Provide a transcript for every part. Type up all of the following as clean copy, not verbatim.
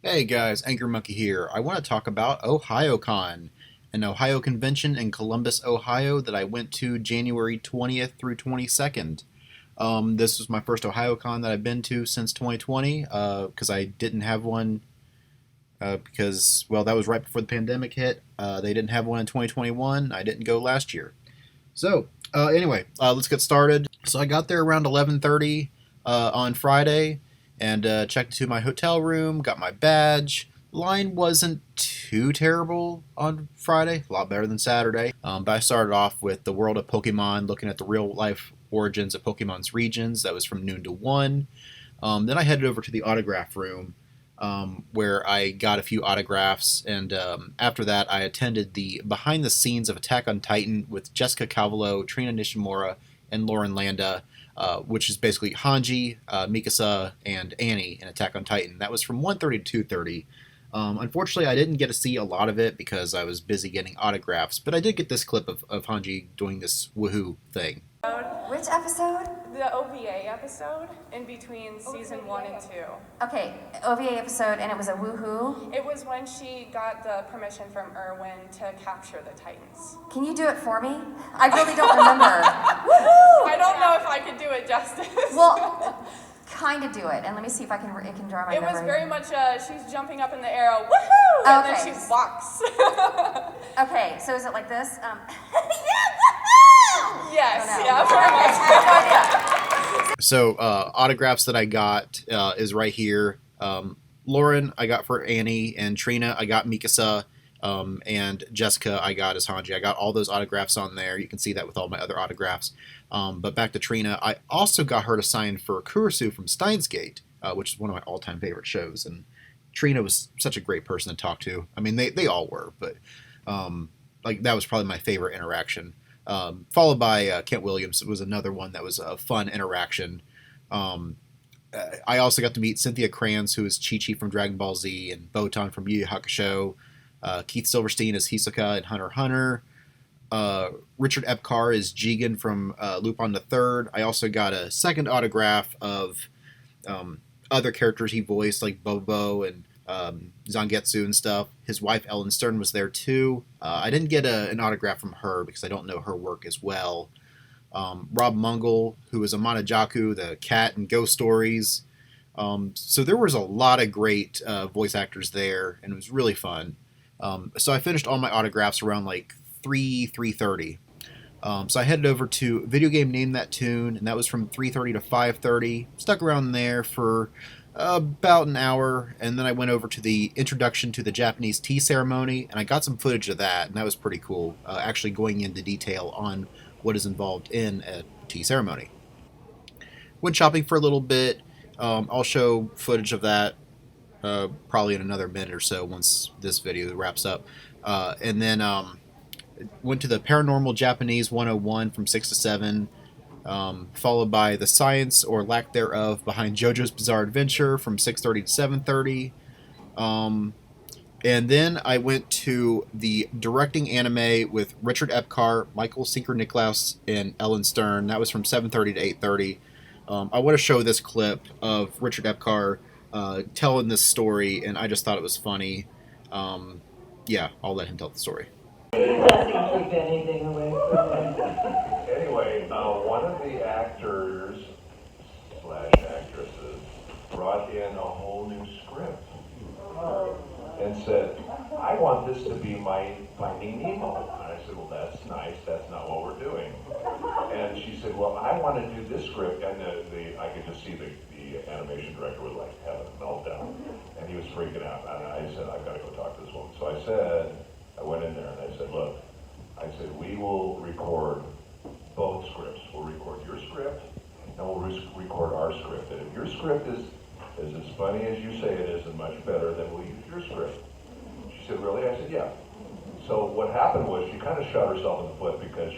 Hey guys, AngryMonkey here. I want to talk about Ohayocon, an Ohio convention in Columbus, Ohio that I went to January 20th through 22nd. This was my first Ohayocon that I've been to since 2020 because I didn't have one because, well, that was right before the pandemic hit. They didn't have one in 2021. I didn't go last year. So, anyway, let's get started. So I got there around 11:30 on Friday and checked into my hotel room, got my badge. Line wasn't too terrible on Friday, a lot better than Saturday. But I started off with the world of Pokemon, looking at the real life origins of Pokemon's regions. That was from noon to 1. Then I headed over to the autograph room where I got a few autographs. And after that, I attended the behind the scenes of Attack on Titan with Jessica Cavallo, Trina Nishimura, and Lauren Landa. Which is basically Hanji, Mikasa, and Annie in Attack on Titan. That was from 1:30 to 2:30. Unfortunately, I didn't get to see a lot of it because I was busy getting autographs, but I did get this clip of Hanji doing this woohoo thing. Which episode? The OVA episode in between season 1 and 2. Okay, OVA episode, and it was a woohoo. It was when she got the permission from Erwin to capture the Titans. Can you do it for me? I really don't remember. Woohoo! I don't know if I could do it justice. Well, kind of do it, and let me see if it can draw my It memory. was very much, she's jumping up in the air, woohoo! And Okay. then she walks. Okay, so is it like this? Yes, Oh, no. yeah, Okay, very much. I have no idea. So autographs that I got is right here. Lauren I got for Annie, and Trina I got Mikasa, and Jessica I got as Hanji. I got all those autographs on there. You can see that with all my other autographs. But back to Trina, I also got her to sign for Kurisu from Steins Gate, which is one of my all-time favorite shows. And Trina was such a great person to talk to. I mean, they all were, but like that was probably my favorite interaction. Followed by Kent Williams. It was another one that was a fun interaction. I also got to meet Cynthia Kranz, who is Chi-Chi from Dragon Ball Z, and Botan from Yu Yu Hakusho. Keith Silverstein is Hisoka in Hunter x Hunter. Richard Epcar is Jigen from Lupin the Third. I also got a second autograph of other characters he voiced, like Bobo and Zangetsu and stuff. His wife Ellen Stern was there too. I didn't get an autograph from her because I don't know her work as well. Rob Mungle, who was Amana Jaku, the cat in Ghost Stories. So there was a lot of great voice actors there, and it was really fun. So I finished all my autographs around like 3:30. So I headed over to Video Game Name That Tune, and that was from 3:30 to 5:30. Stuck around there for about an hour, and then I went over to the introduction to the Japanese tea ceremony, and I got some footage of that, and that was pretty cool, actually going into detail on what is involved in a tea ceremony. Went shopping for a little bit. I'll show footage of that probably in another minute or so once this video wraps up. And then went to the Paranormal Japanese 101 from 6 to 7. Followed by the science or lack thereof behind JoJo's Bizarre Adventure from 6:30 to 7:30. And then I went to the directing anime with Richard Epcar, Michael Sinker-Niklaus, and Ellen Stern. That was from 7:30 to 8:30. I want to show this clip of Richard Epcar telling this story, and I just thought it was funny. Yeah, I'll let him tell the story. It doesn't keep anything away from me. Anyway, one of the actors slash actresses brought in a whole new script and said, I want this to be my Finding Nemo. And I said, well, that's nice. That's not what we're doing. And she said, well, I want to do this script. And I could just see the animation director was like having a meltdown. And he was freaking out. And I said, I've got to go talk to this woman. So I went in there and I said, look, we will record both scripts. We'll record your script and we'll record our script. And if your script is as funny as you say it is and much better, then we'll use your script. She said, really? I said, yeah. So what happened was she kind of shot herself in the foot because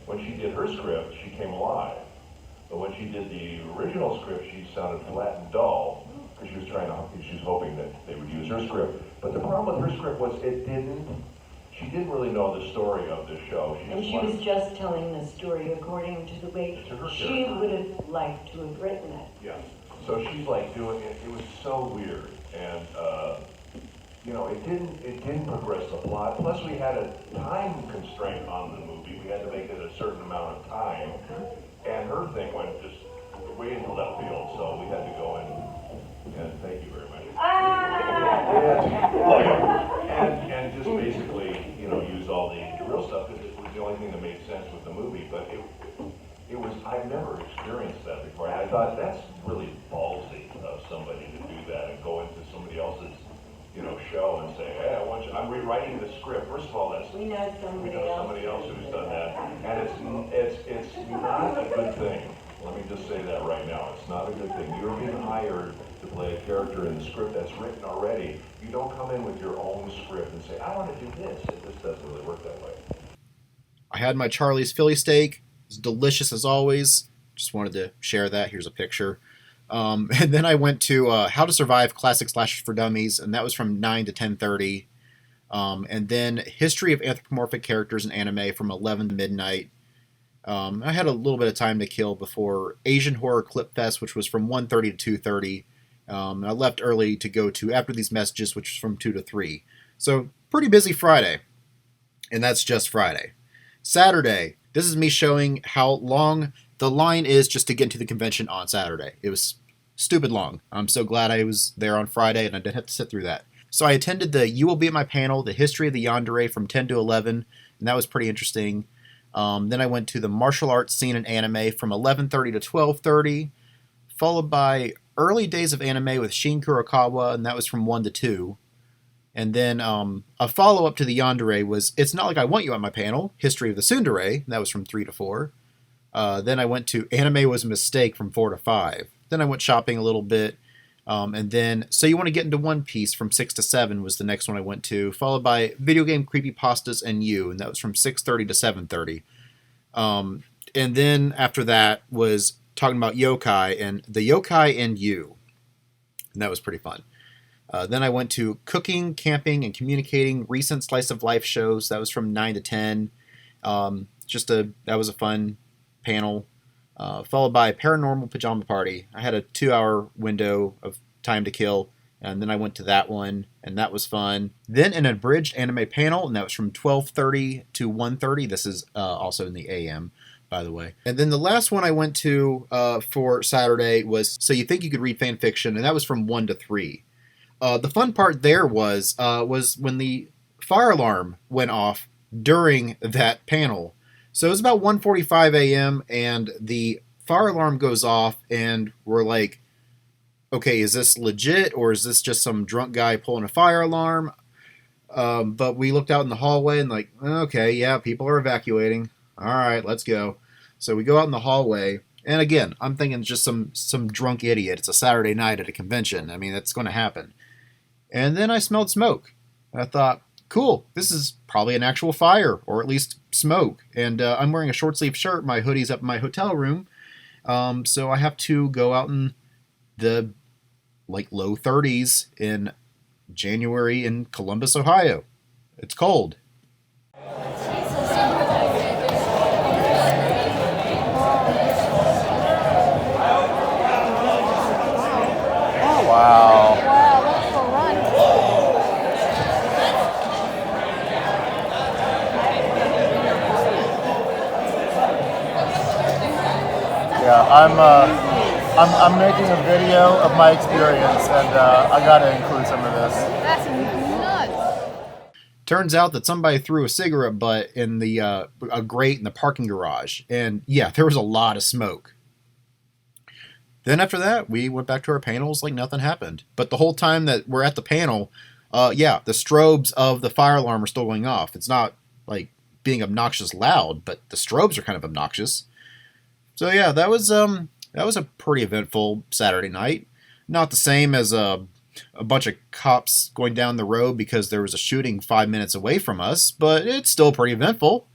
when she did her script, she came alive. But when she did the original script, she sounded flat and dull because she was hoping that they would use her script. But the problem with her script was she didn't really know the story of the show. She was just telling the story according to the way she would have liked to have written it. Yeah. So she's like doing it. It was so weird. And it didn't progress the plot. Plus, we had a time constraint on the movie. We had to make it a certain amount of time, and her thing went just way into left field. So we had to go and thank you very much. And just basically, use all the real stuff because it was the only thing that made sense with the movie. But it was, I've never experienced that before. I thought that's really ballsy of somebody to do that and go into somebody else's, show and say, hey, I'm rewriting the script. First of all, We know somebody else who's done that, and it's not a good thing. Let me just say that right now. It's not a good thing. You're being hired to play a character in the script that's written already. You don't come in with your own script and say, I want to do this. It just doesn't really work that way. I had my Charlie's Philly steak. It's delicious as always. Just wanted to share that. Here's a picture. And then I went to How to Survive Classic Slashers for Dummies, and that was from 9 to 10:30. And then History of Anthropomorphic Characters in Anime from 11 to midnight. I had a little bit of time to kill before Asian Horror Clip Fest, which was from 1:30 to 2:30. And I left early to go to After These Messages, which was from 2 to 3. So, pretty busy Friday. And that's just Friday. Saturday, this is me showing how long the line is just to get into the convention on Saturday. It was stupid long. I'm so glad I was there on Friday and I didn't have to sit through that. So I attended the You Will Be at My Panel, the History of the Yandere from 10 to 11, and that was pretty interesting. Then I went to the Martial Arts Scene in Anime from 11:30 to 12:30, followed by Early Days of Anime with Shin Kurokawa, and that was from 1 to 2. And then a follow-up to the Yandere was It's Not Like I Want You at My Panel, History of the Tsundere, and that was from 3 to 4. Then I went to Anime Was a Mistake from 4 to 5. Then I went shopping a little bit. And then So You Want to Get Into One Piece from 6 to 7 was the next one I went to, followed by Video Game Creepypastas and You, and that was from 6:30 to 7:30. And then after that was talking about yokai and the yokai and you, and that was pretty fun. Then I went to Cooking, Camping, and Communicating Recent Slice of Life shows. That was from 9 to 10. That was a fun panel. Followed by Paranormal Pajama Party. I had a 2-hour window of time to kill, and then I went to that one, and that was fun. Then an abridged anime panel, and that was from 12:30 to 1:30. This is also in the AM, by the way. And then the last one I went to for Saturday was So You Think You Could Read Fan Fiction, and that was from 1 to 3. The fun part there was when the fire alarm went off during that panel. So it was about 1:45 a.m. and the fire alarm goes off, and we're like, okay, is this legit or is this just some drunk guy pulling a fire alarm? But we looked out in the hallway and like, okay, yeah, people are evacuating. All right, let's go. So we go out in the hallway, and again, I'm thinking it's just some drunk idiot. It's a Saturday night at a convention. I mean, that's going to happen. And then I smelled smoke. I thought, cool, this is probably an actual fire, or at least smoke. And I'm wearing a short sleeve shirt. My hoodie's up in my hotel room. So I have to go out in the low 30s in January in Columbus, Ohio. It's cold. Wow. Wow, that's a run. Yeah, I'm making a video of my experience, and I gotta include some of this. That's nuts. Turns out that somebody threw a cigarette butt in the a grate in the parking garage, and yeah, there was a lot of smoke. Then after that, we went back to our panels like nothing happened. But the whole time that we're at the panel, the strobes of the fire alarm are still going off. It's not like being obnoxious loud, but the strobes are kind of obnoxious. So yeah, that was a pretty eventful Saturday night. Not the same as a bunch of cops going down the road because there was a shooting 5 minutes away from us, but it's still pretty eventful.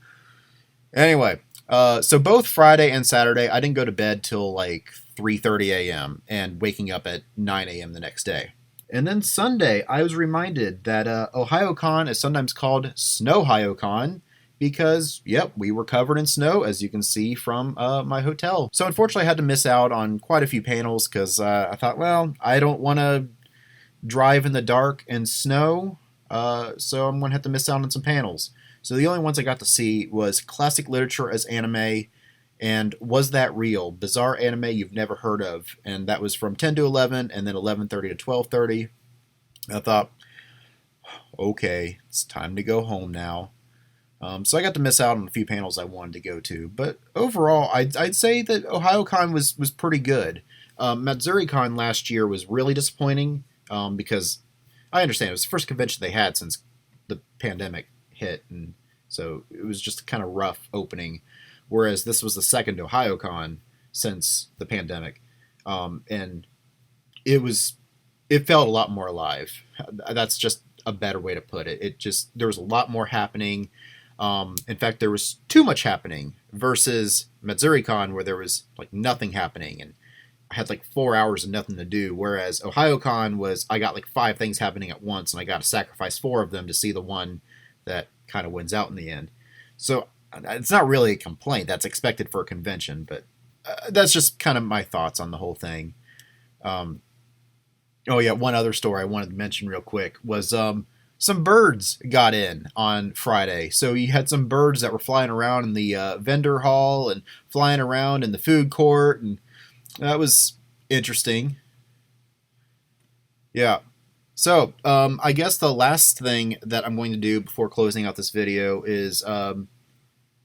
Anyway, so both Friday and Saturday, I didn't go to bed till like 3:30 a.m. and waking up at 9 a.m. the next day. And then Sunday, I was reminded that Ohayocon is sometimes called Snowhayocon because, yep, we were covered in snow, as you can see from my hotel. So unfortunately, I had to miss out on quite a few panels because I thought, well, I don't want to drive in the dark and snow, so I'm going to have to miss out on some panels. So the only ones I got to see was Classic Literature as Anime and Was That Real? Bizarre Anime You've Never Heard Of. And that was from 10 to 11 and then 11:30 to 12:30. I thought, okay, it's time to go home now. So I got to miss out on a few panels I wanted to go to. But overall, I'd say that Ohayocon was pretty good. MatsuriCon last year was really disappointing because I understand it was the first convention they had since the pandemic hit, and so it was just kind of rough opening. Whereas this was the second Ohayocon since the pandemic, and it felt a lot more alive. That's just a better way to put it. There was a lot more happening. In fact, there was too much happening versus MatsuriCon where there was like nothing happening and I had like 4 hours of nothing to do. Whereas Ohayocon I got like 5 things happening at once and I got to sacrifice 4 of them to see the one that kind of wins out in the end. So it's not really a complaint. That's expected for a convention, but that's just kind of my thoughts on the whole thing. Oh yeah, one other story I wanted to mention real quick was some birds got in on Friday. So you had some birds that were flying around in the vendor hall and flying around in the food court, and that was interesting. Yeah. So I guess the last thing that I'm going to do before closing out this video is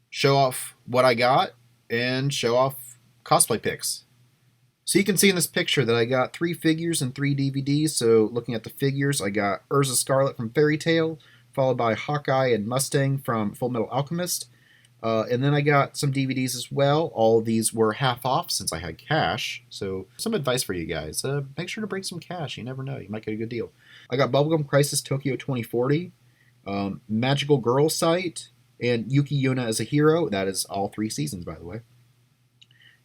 show off what I got and show off cosplay pics. So you can see in this picture that I got 3 figures and 3 DVDs. So looking at the figures, I got Urza Scarlet from Fairy Tail, followed by Hawkeye and Mustang from Full Metal Alchemist. And then I got some DVDs as well. All of these were half off since I had cash. So some advice for you guys. Make sure to bring some cash. You never know. You might get a good deal. I got Bubblegum Crisis Tokyo 2040, Magical Girl Sight, and Yuki Yuna as a Hero. That is all 3 seasons, by the way.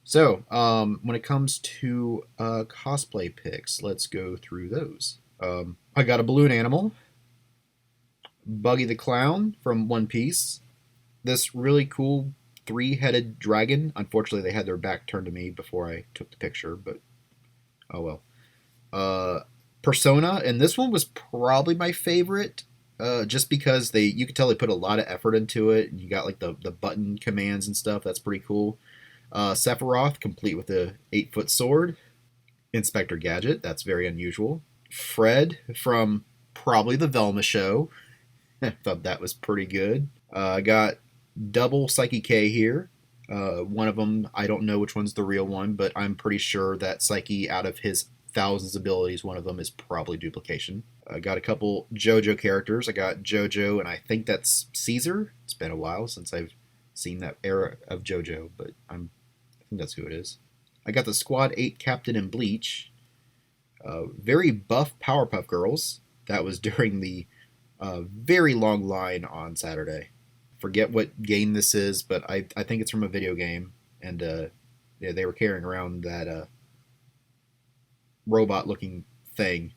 So, when it comes to cosplay pics, let's go through those. I got a balloon animal, Buggy the Clown from One Piece, this really cool 3-headed dragon. Unfortunately, they had their back turned to me before I took the picture, but oh well. Persona, and this one was probably my favorite, just because you could tell they put a lot of effort into it, and you got like the button commands and stuff. That's pretty cool. Sephiroth, complete with a 8-foot sword. Inspector Gadget, that's very unusual. Fred from probably the Velma show. I thought that was pretty good. I got double Psyche K here. One of them, I don't know which one's the real one, but I'm pretty sure that Psyche, out of his thousands of abilities, one of them is probably duplication. I got a couple JoJo characters. I got JoJo, and I think that's Caesar. It's been a while since I've seen that era of JoJo, but I think that's who it is. I got the Squad 8 Captain in Bleach. Very buff Powerpuff Girls. That was during the very long line on Saturday. Forget what game this is, but I think it's from a video game. And yeah, they were carrying around that robot-looking thing.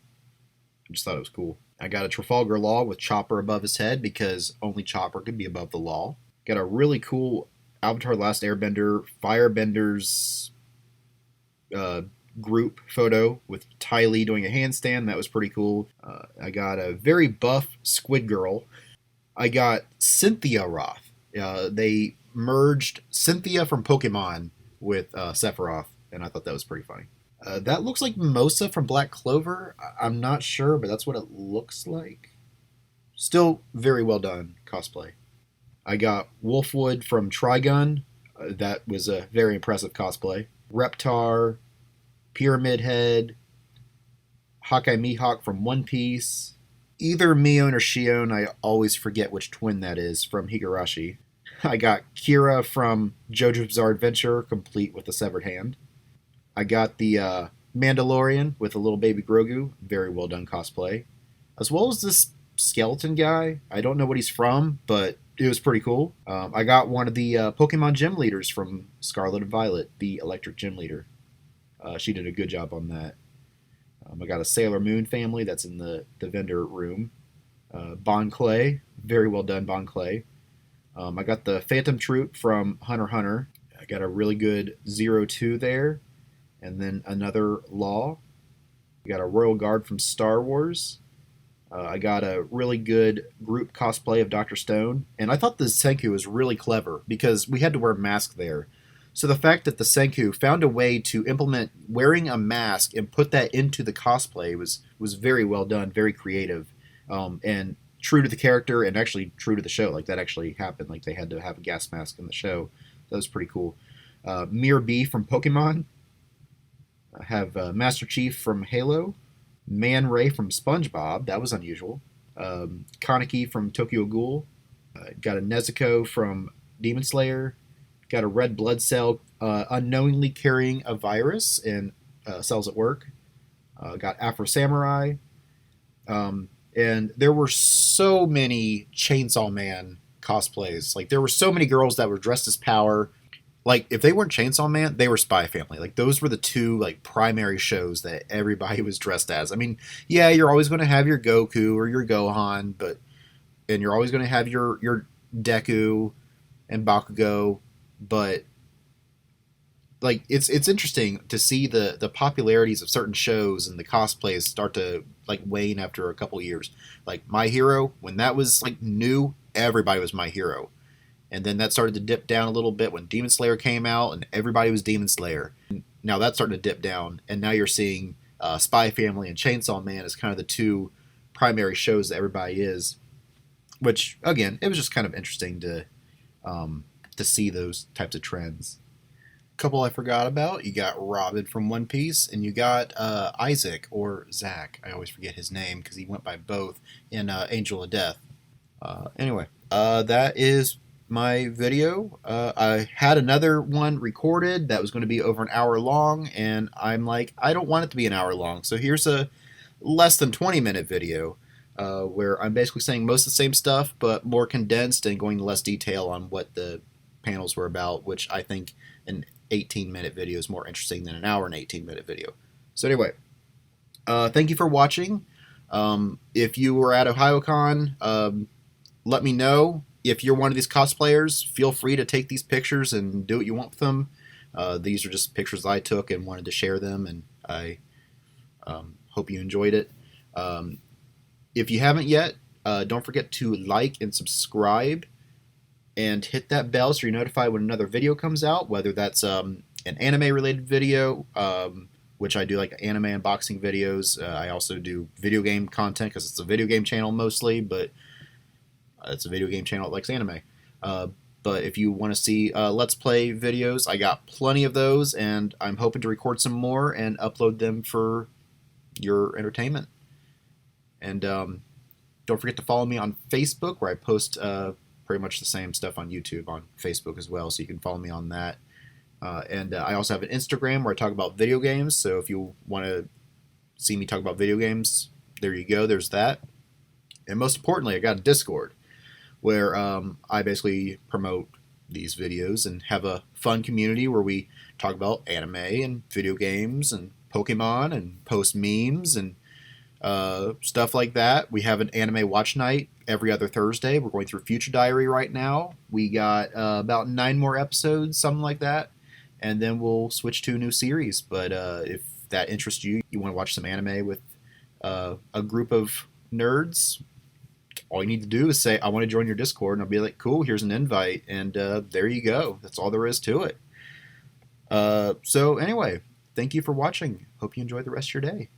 I just thought it was cool. I got a Trafalgar Law with Chopper above his head because only Chopper could be above the law. Got a really cool Avatar Last Airbender Firebenders group photo with Ty Lee doing a handstand. That was pretty cool. I got a very buff Squid Girl. I got Cynthia Roth. They merged Cynthia from Pokemon with Sephiroth, and I thought that was pretty funny. That looks like Mimosa from Black Clover. I'm not sure, but that's what it looks like. Still very well done cosplay. I got Wolfwood from Trigun. That was a very impressive cosplay. Reptar, Pyramid Head, Hawkeye Mihawk from One Piece. Either Mion or Shion, I always forget which twin that is, from Higurashi. I got Kira from JoJo's Bizarre Adventure, complete with a severed hand. I got the Mandalorian with a little baby Grogu. Very well done cosplay. As well as this skeleton guy. I don't know what he's from, but it was pretty cool. I got one of the Pokemon gym leaders from Scarlet and Violet, the electric gym leader. She did a good job on that. I got a Sailor Moon family that's in the vendor room. Bon Clay, very well done Bon Clay. I got the Phantom Troop from Hunter x Hunter. I got a really good 02 there. And then another Law. We got a Royal Guard from Star Wars. I got a really good group cosplay of Dr. Stone, and I thought the Senku was really clever because we had to wear masks there. So the fact that the Senku found a way to implement wearing a mask and put that into the cosplay was very well done, very creative, and true to the character and actually true to the show. Like that actually happened. Like they had to have a gas mask in the show. That was pretty cool. Mir B from Pokemon. I have Master Chief from Halo. Man Ray from SpongeBob. That was unusual. Kaneki from Tokyo Ghoul. Got a Nezuko from Demon Slayer. Got a red blood cell unknowingly carrying a virus in cells at work. Got Afro Samurai. And there were so many Chainsaw Man cosplays. Like there were so many girls that were dressed as Power. Like if they weren't Chainsaw Man, they were Spy Family. Like those were the two like primary shows that everybody was dressed as. I mean, yeah, you're always going to have your Goku or your Gohan, and you're always going to have your Deku and Bakugo, but like it's interesting to see the popularities of certain shows and the cosplays start to like wane after a couple years. Like My Hero, when that was like new, everybody was My Hero. And then that started to dip down a little bit when Demon Slayer came out, and everybody was Demon Slayer. Now that's starting to dip down, and now you're seeing Spy Family and Chainsaw Man as kind of the two primary shows that everybody is. Which, again, it was just kind of interesting to see those types of trends. A couple I forgot about. You got Robin from One Piece, and you got Isaac, or Zach. I always forget his name because he went by both in Angel of Death. Anyway, that is my video. I had another one recorded that was going to be over an hour long, and I'm like, I don't want it to be an hour long, so here's a less than 20-minute video where I'm basically saying most of the same stuff but more condensed and going into less detail on what the panels were about, which I think an 18-minute video is more interesting than an hour and 18-minute video. So anyway, thank you for watching. If you were at Ohayocon, let me know. If you're one of these cosplayers, feel free to take these pictures and do what you want with them. These are just pictures I took and wanted to share them, and I hope you enjoyed it. If you haven't yet, don't forget to like and subscribe and hit that bell so you're notified when another video comes out, whether that's an anime-related video, which I do like anime unboxing videos. I also do video game content because it's a video game channel mostly, but it's a video game channel that likes anime. But if you want to see Let's Play videos, I got plenty of those, and I'm hoping to record some more and upload them for your entertainment. And don't forget to follow me on Facebook, where I post pretty much the same stuff on YouTube on Facebook as well, so you can follow me on that. And I also have an Instagram where I talk about video games, so if you want to see me talk about video games, there you go, there's that. And most importantly, I got a Discord where I basically promote these videos and have a fun community where we talk about anime and video games and Pokemon and post memes and stuff like that. We have an anime watch night every other Thursday. We're going through Future Diary right now. We got about 9 more episodes, something like that, and then we'll switch to a new series. But if that interests you, you want to watch some anime with a group of nerds, all you need to do is say, I want to join your Discord, and I'll be like, cool, here's an invite, and there you go. That's all there is to it. So anyway, thank you for watching. Hope you enjoy the rest of your day.